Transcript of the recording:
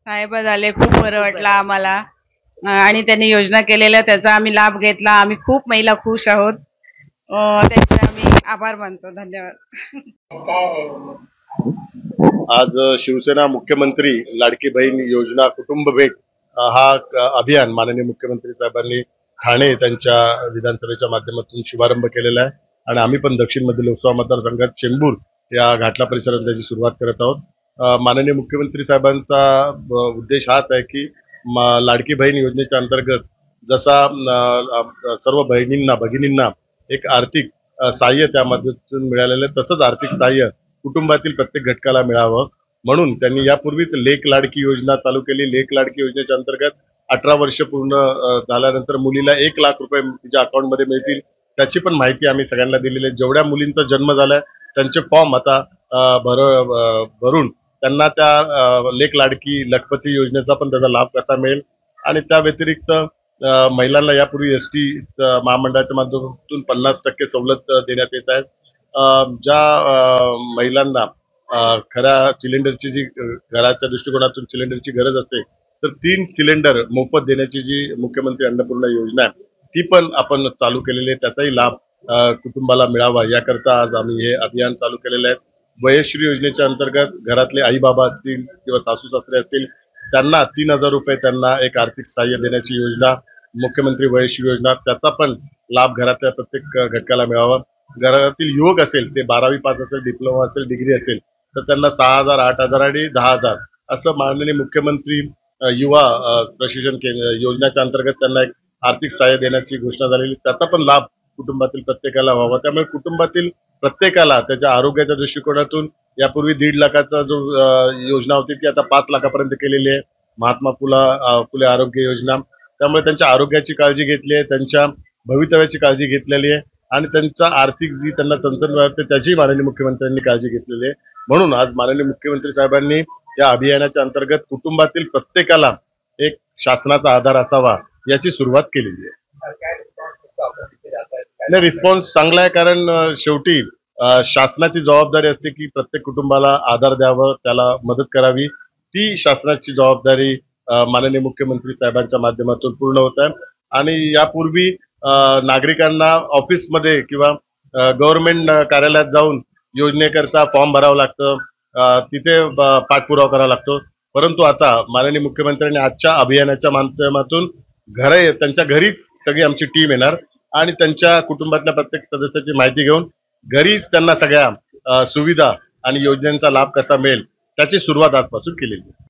साहेब झाले, खूप बरं वाटलं आम्हाला. आणि त्यांनी योजना केलेल्या त्याचा आम्ही लाभ घेतला. आम्ही खूप महिला खुश आहोत. त्यांचे आम्ही आभार मानतो. धन्यवाद. आज शिवसेना मुख्यमंत्री लाडकी बहीण योजना कुटुंब भेट हा अभियान माननीय मुख्यमंत्री साहेबांनी ठाणे त्यांच्या विधानसभेच्या माध्यमातून शुभारंभ केलेला आहे आणि आम्ही पण दक्षिण मध्य लोकसभा मतदारसंघात चेंबूर या घाटला परिसरात त्याची सुरुवात करत आहोत. माननीय मुख्यमंत्री साहेबांचा उद्देश हाच आहे की लाडकी बहीण योजनेच्या अंतर्गत जसा सर्व भगिनींना एक आर्थिक सहाय्य त्यामधून मिळालेलं तसंच आर्थिक सहाय्य कुटुंबातील प्रत्येक घटकाला मिळावं म्हणून त्यांनी यापूर्वीच लेक लाडकी योजना चालू केली. लेक लाडकी योजनेच्या अंतर्गत 18 वर्ष पूर्ण झाल्यानंतर मुलीला 1 लाख रुपये तिच्या अकाउंटमध्ये मिळतील. त्याची पण माहिती आम्ही सगळ्यांना दिलेली आहे. जेवढ्या मुलींचा जन्म झालाय त्यांचे फॉर्म आता भरून त्यांना त्या लेक लाडकी लखपती योजनेचा पण त्याचा लाभ कसा मिळेल आणि त्या व्यतिरिक्त महिलांना यापूर्वी एसटी महामंडळाच्या माध्यमातून 50% सवलत देण्यात येत आहे. ज्या महिलांना खऱ्या सिलेंडरची जी घराच्या दृष्टिकोनातून सिलेंडरची गरज असते तर 3 सिलेंडर मोफत देण्याची जी मुख्यमंत्री अन्नपूर्णा योजना आहे ती पण आपण चालू केलेली आहे. त्याचाही लाभ कुटुंबाला मिळावा याकरता आज आम्ही हे अभियान चालू केलेलं आहे. वयश्री योजनेच्या अंतर्गत घरातले आई बाबा असतील किंवा सासू सासरे असतील त्यांना 3,000 रुपये त्यांना एक आर्थिक सहाय्य देण्याची योजना मुख्यमंत्री वयश्री योजना त्याचा पण लाभ घरातल्या प्रत्येक घटकाला मिळावा. घरातील युवक असेल ते 12वी पास असेल, डिप्लोमा असेल, डिग्री असेल तर त्यांना 6,000, 8,000 आणि 10,000 असं माननीय मुख्यमंत्री युवा प्रशिक्षण योजनेच्या अंतर्गत त्यांना एक आर्थिक सहाय्य देण्याची घोषणा झालेली. त्याचा पण लाभ कुटुंबातील प्रत्येकाला व्हावा. त्यामुळे कुटुंबातील प्रत्येकाला त्याच्या आरोग्याच्या दृष्टिकोनातून यापूर्वी 1.5 लाखाचा जो योजना होती ती आता 5 लाखापर्यंत केलेली आहे. महात्मा फुले आरोग्य योजना. त्यामुळे त्यांच्या आरोग्याची काळजी घेतली आहे, त्यांच्या भवितव्याची काळजी घेतलेली आहे आणि त्यांचा आर्थिक जी त्यांना चणचण वाटते त्याची माननीय मुख्यमंत्र्यांनी काळजी घेतलेली आहे. म्हणून आज माननीय मुख्यमंत्री साहेबांनी या अभियानाच्या अंतर्गत कुटुंबातील प्रत्येकाला एक शासनाचा आधार असावा याची सुरुवात केलेली आहे. रिस्पॉन्स चांगला आहे कारण शेवटी शासनाची जबाबदारी असते की प्रत्येक कुटुंबाला आधार द्यावं, त्याला मदत करावी. ती शासनाची जबाबदारी माननीय मुख्यमंत्री साहेबांच्या माध्यमातून पूर्ण होत आहे आणि यापूर्वी नागरिकांना ऑफिसमध्ये किंवा गव्हर्नमेंट कार्यालयात जाऊन योजनेकरता फॉर्म भरावं लागतं, तिथे पाठपुरावा करावा लागतो. परंतु आता माननीय मुख्यमंत्र्यांनी आजच्या अभियानाच्या माध्यमातून त्यांच्या घरीच सगळी आमची टीम येणार आणि त्यांच्या कुटुंबातल्या प्रत्येक सदस्याची माहिती घेऊन घरीच त्यांना सगळ्या सुविधा आणि योजनेचा लाभ कसा मिळेल त्याची सुरुवात आजपासून केलेली आहे.